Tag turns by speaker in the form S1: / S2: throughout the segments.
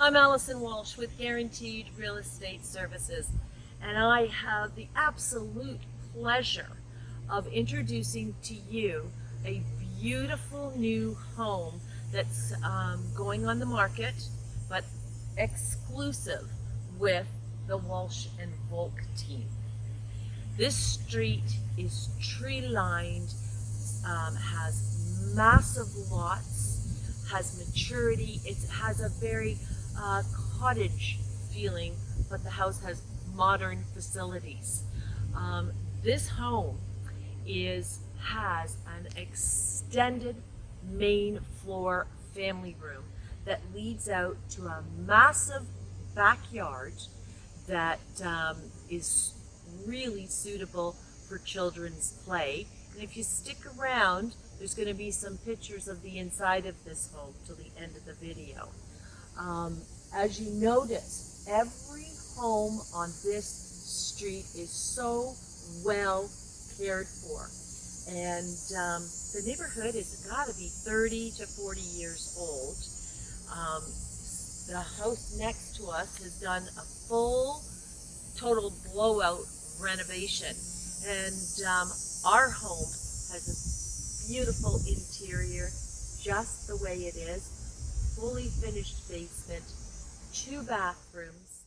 S1: I'm Alison Walsh with Guaranteed Real Estate Services, and I have the absolute pleasure of introducing to you a beautiful new home that's going on the market, but exclusive with the Walsh and Volk team. This street is tree-lined, has massive lots, has maturity. It has a very cottage feeling, but the house has modern facilities. This home has an extended main floor family room that leads out to a massive backyard that is really suitable for children's play. And if you stick around, there's going to be some pictures of the inside of this home till the end of the video. As you notice, every home on this street is so well cared for. And the neighborhood has got to be 30 to 40 years old. The house next to us has done a full, total blowout renovation. And our home has a beautiful interior, just the way it is, fully finished basement, 2 bathrooms.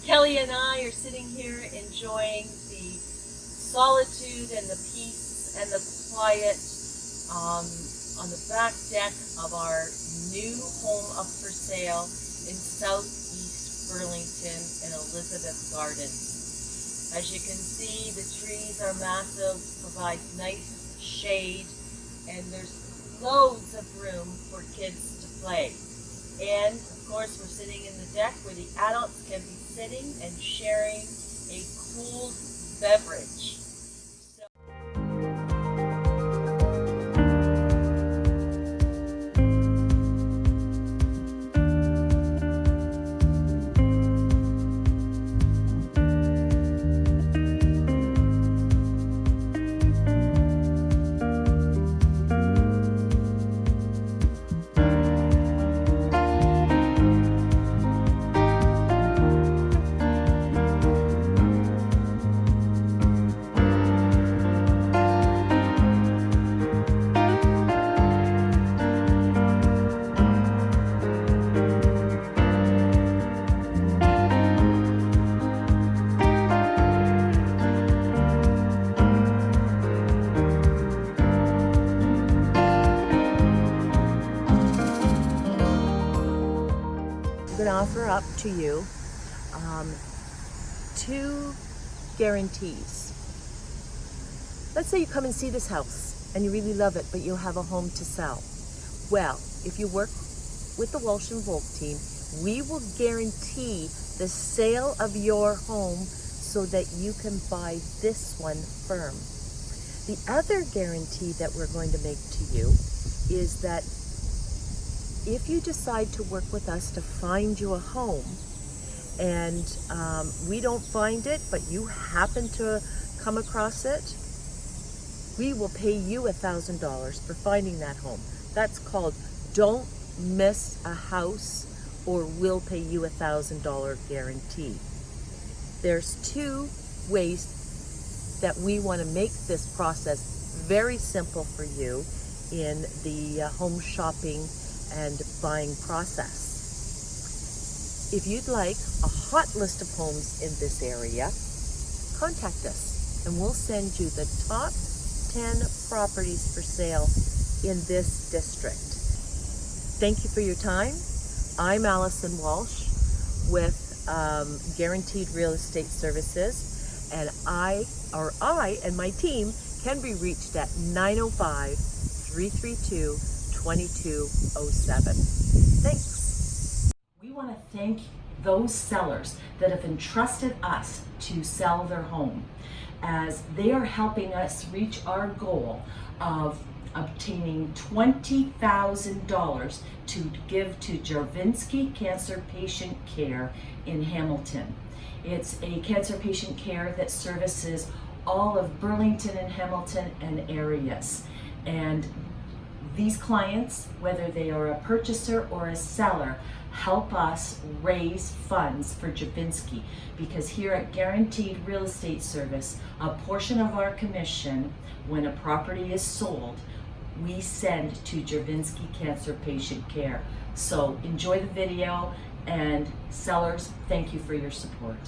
S1: Kelly and I are sitting here enjoying the solitude and the peace and the quiet on the back deck of our new home up for sale in southeast Burlington in Elizabeth Gardens. As you can see, the trees are massive, provide nice shade, and there's loads of room for kids to play. And of course, we're sitting in the deck where the adults can be sitting and sharing a cooled beverage. I'm going to offer up to you two guarantees. Let's say you come and see this house and you really love it, but you have a home to sell. Well, if you work with the Walsh and Volk team, we will guarantee the sale of your home so that you can buy this one firm. The other guarantee that we're going to make to you is that if you decide to work with us to find you a home and we don't find it, but you happen to come across it, we will pay you $1,000 for finding that home. That's called Don't Miss a House, or we'll pay you $1,000 guarantee. There's two ways that we want to make this process very simple for you in the home shopping and buying process. If you'd like a hot list of homes in this area, contact us and we'll send you the top 10 properties for sale in this district. Thank you for your time. I'm Alison Walsh with Guaranteed Real Estate Services, and I and my team can be reached at 905-332-2207. Thanks. We want to thank those sellers that have entrusted us to sell their home, as they are helping us reach our goal of obtaining $20,000 to give to Jarvinsky Cancer Patient Care in Hamilton. It's a cancer patient care that services all of Burlington and Hamilton and areas. And these clients, whether they are a purchaser or a seller, help us raise funds for Jarvinsky, because here at Guaranteed Real Estate Service, a portion of our commission when a property is sold, we send to Jarvinsky Cancer Patient Care. So enjoy the video, and sellers, thank you for your support.